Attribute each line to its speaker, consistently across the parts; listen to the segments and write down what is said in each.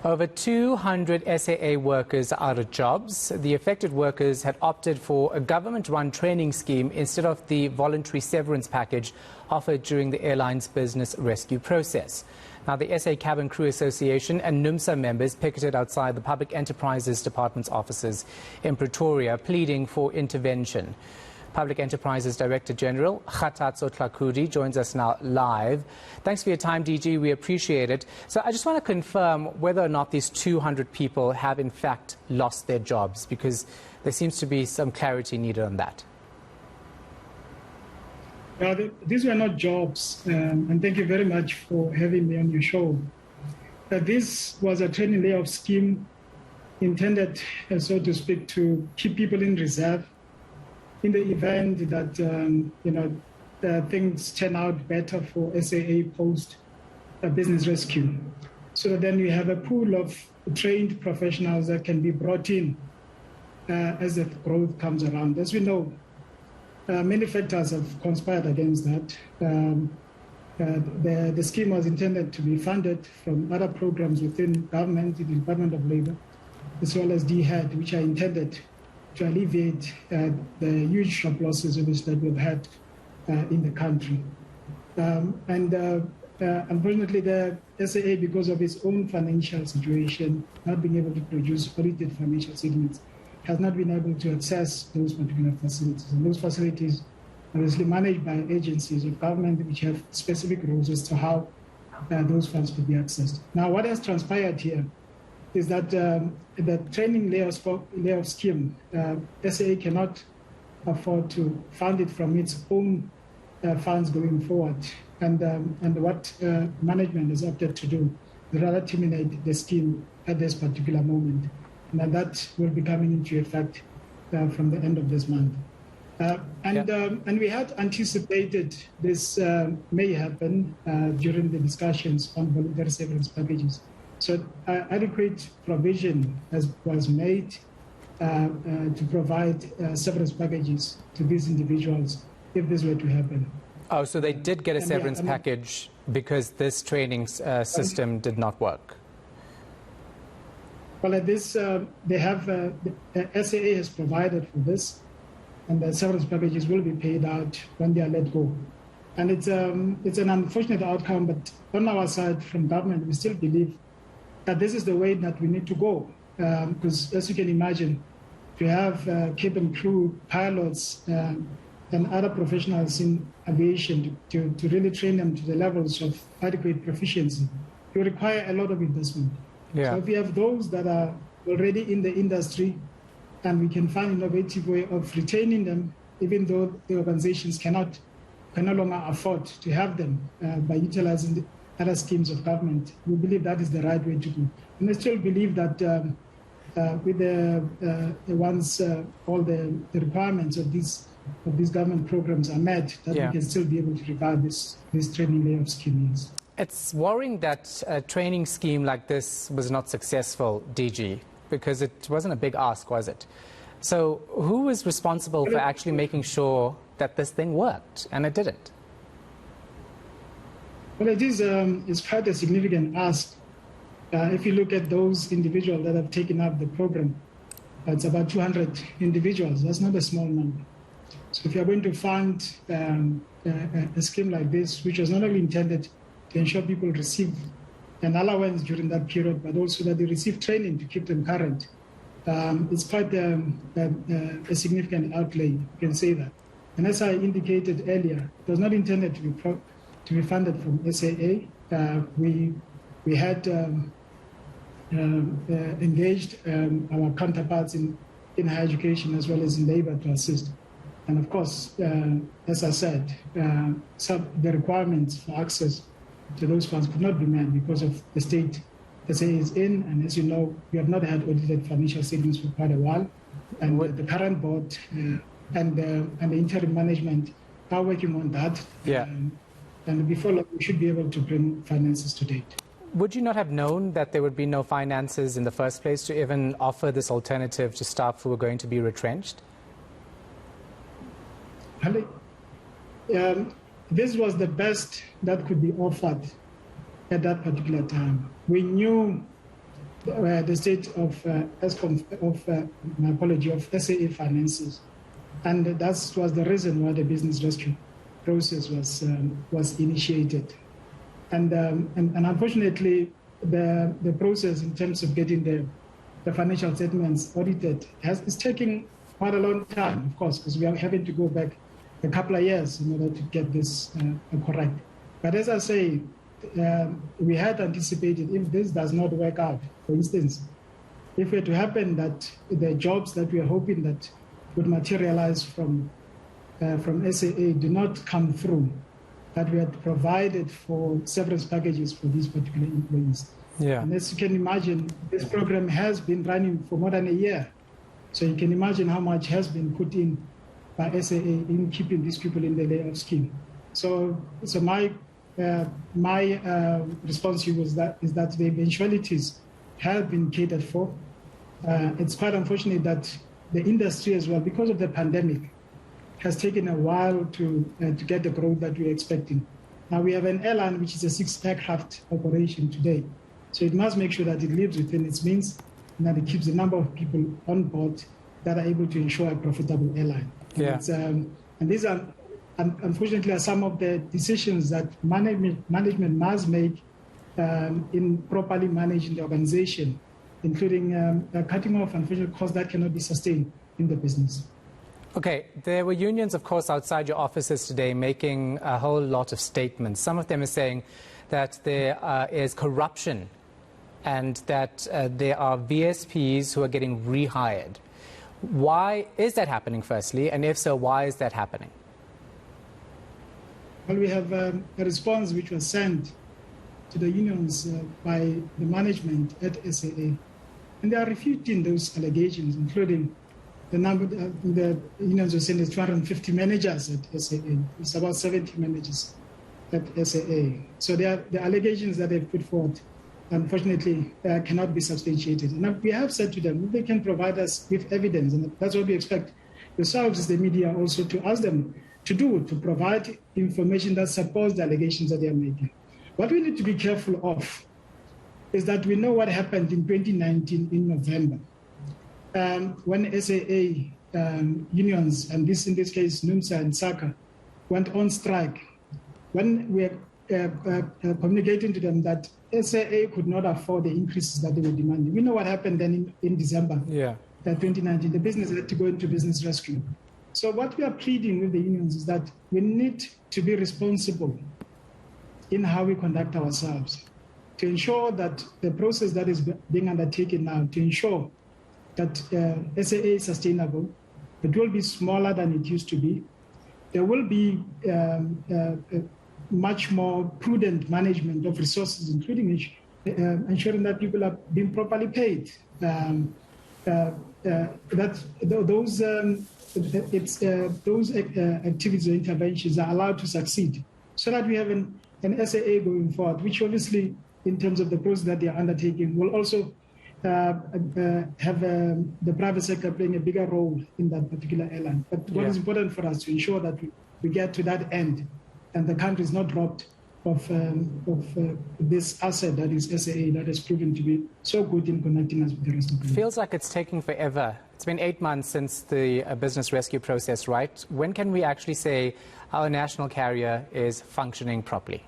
Speaker 1: Over 200 SAA workers are out of jobs. The affected workers had opted for a government-run training scheme instead of the voluntary severance package offered during the airline's business rescue process. Now, the SA Cabin Crew Association and Numsa members picketed outside the Public Enterprises Department's offices in Pretoria, pleading for intervention. Public Enterprises Director General Kgathatso Tlhakudi joins us now live. Thanks for your time, DG. We appreciate it. So I just want to confirm whether or not these 200 people have in fact lost their jobs, because there seems to be some clarity needed on that.
Speaker 2: These were not jobs, and thank you very much for having me on your show. This was a training layoff scheme intended, so to speak, to keep people in reserve in the event that things turn out better for SAA post business rescue. So then we have a pool of trained professionals that can be brought in as the growth comes around. As we know, many factors have conspired against that. The scheme was intended to be funded from other programs within government, the Department of Labour, as well as DHEAD, which are intended to alleviate the huge job losses that we've had in the country. Unfortunately, the SAA, because of its own financial situation, not being able to produce audited financial statements, has not been able to access those particular facilities. And those facilities are obviously managed by agencies of government which have specific rules as to how those funds could be accessed. Now, what has transpired here is that the training layoff scheme, SAA cannot afford to fund it from its own funds going forward. And what management has opted to do is rather terminate the scheme at this particular moment. And that will be coming into effect from the end of this month. And we had anticipated this may happen during the discussions on voluntary severance packages. So adequate provision was made to provide severance packages to these individuals if this were to happen.
Speaker 1: Oh, so they did get a severance package because this training system did not work?
Speaker 2: Well, this they have the SAA has provided for this, and the severance packages will be paid out when they are let go. And it's an unfortunate outcome, but on our side from government, we still believe that this is the way that we need to go. Because as you can imagine, to have cabin crew, pilots, and other professionals in aviation to really train them to the levels of adequate proficiency, you require a lot of investment. Yeah. So if we have those that are already in the industry, and we can find an innovative way of retaining them, even though the organizations can no longer afford to have them by utilizing the other schemes of government, we believe that is the right way to go. And I still believe that with once all the requirements of these government programs are met, that we can still be able to revive this training layoff scheme.
Speaker 1: It's worrying that a training scheme like this was not successful, DG, because it wasn't a big ask, was it? So who was responsible for actually making sure that this thing worked, and it didn't?
Speaker 2: Well, it's quite a significant ask. If you look at those individuals that have taken up the program, it's about 200 individuals. That's not a small number. So if you're going to fund a scheme like this, which was not only intended to ensure people receive an allowance during that period, but also that they receive training to keep them current, it's quite a significant outlay, you can say that. And as I indicated earlier, it was not intended to be funded from SAA. We had engaged our counterparts in higher education as well as in labor to assist. And of course, as I said, some the requirements for access to those funds could not be met because of the state SAA is in. And as you know, we have not had audited financial statements for quite a while. And the current board and the interim management are working on that.
Speaker 1: Yeah.
Speaker 2: And before long, we should be able to bring finances to date.
Speaker 1: Would you not have known that there would be no finances in the first place to even offer this alternative to staff who were going to be retrenched?
Speaker 2: This was the best that could be offered at that particular time. We knew the state of my apology, of SAA finances. And that was the reason why the business rescue process was initiated. And unfortunately, the process in terms of getting the financial statements audited is taking quite a long time, of course, because we are having to go back a couple of years in order to get this correct. But as I say, we had anticipated if this does not work out, for instance, if it were to happen that the jobs that we are hoping that would materialize from SAA do not come through, that we had provided for severance packages for these particular employees.
Speaker 1: Yeah.
Speaker 2: And as you can imagine, this program has been running for more than a year. So you can imagine how much has been put in by SAA in keeping these people in the layoff scheme. So my response to you is that the eventualities have been catered for. It's quite unfortunate that the industry as well, because of the pandemic, has taken a while to get the growth that we're expecting. Now we have an airline which is a 6-aircraft operation today. So it must make sure that it lives within its means and that it keeps the number of people on board that are able to ensure a profitable airline.
Speaker 1: Yeah.
Speaker 2: And these are, unfortunately, are some of the decisions that management must make in properly managing the organization, including cutting off unfortunate costs that cannot be sustained in the business.
Speaker 1: Okay, there were unions, of course, outside your offices today making a whole lot of statements. Some of them are saying that there is corruption and that there are VSPs who are getting rehired. Why is that happening, firstly? And if so, why is that happening?
Speaker 2: Well, we have a response which was sent to the unions by the management at SAA. And they are refuting those allegations, including the number, the unions were saying there's 250 managers at SAA. It's about 70 managers at SAA. So the allegations that they've put forward, unfortunately, cannot be substantiated. And we have said to them, if they can provide us with evidence, and that's what we expect yourselves as the media also to ask them to do, to provide information that supports the allegations that they are making. What we need to be careful of is that we know what happened in 2019 in November, when SAA unions, and this in this case Numsa and SACA, went on strike. When we are communicating to them that SAA could not afford the increases that they were demanding. We know what happened then in December 2019. The business had to go into business rescue. So what we are pleading with the unions is that we need to be responsible in how we conduct ourselves, to ensure that the process that is being undertaken now, to ensure that SAA is sustainable. It will be smaller than it used to be. There will be much more prudent management of resources, including ensuring that people are being properly paid. Those activities or interventions are allowed to succeed, so that we have an SAA going forward, which obviously, in terms of the process that they are undertaking, will also have the private sector playing a bigger role in that particular airline. But what is important for us to ensure that we get to that end and the country is not robbed of this asset that is SAA, that has proven to be so good in connecting us with the rest of the world.
Speaker 1: Feels like it's taking forever. It's been 8 months since the business rescue process, right? When can we actually say our national carrier is functioning properly?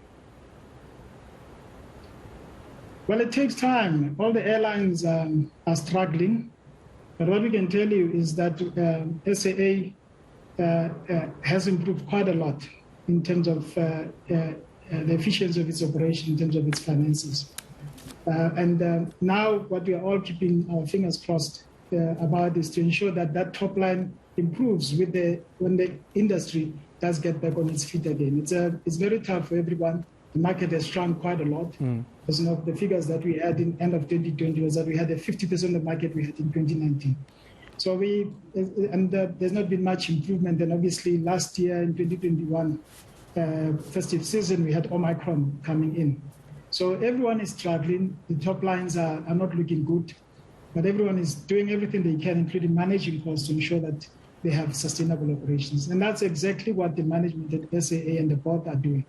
Speaker 2: Well, it takes time. All the airlines are struggling. But what we can tell you is that SAA has improved quite a lot in terms of the efficiency of its operation, in terms of its finances. Now what we are all keeping our fingers crossed about is to ensure that that top line improves when the industry does get back on its feet again. It's very tough for everyone. The market has shrunk quite a lot. As you know, the figures that we had in end of 2020 was that we had a 50% of the market we had in 2019. So there's not been much improvement. And obviously last year in 2021, festive season, we had Omicron coming in. So everyone is struggling. The top lines are not looking good, but everyone is doing everything they can, including managing costs, to ensure that they have sustainable operations. And that's exactly what the management at SAA and the board are doing,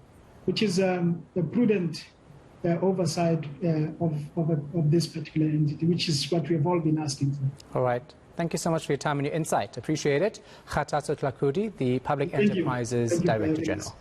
Speaker 2: which is a prudent oversight of this particular entity, which is what we have all been asking for.
Speaker 1: All right. Thank you so much for your time and your insight. Appreciate it. Kgathatso Tlhakudi, the Public Enterprises Director General.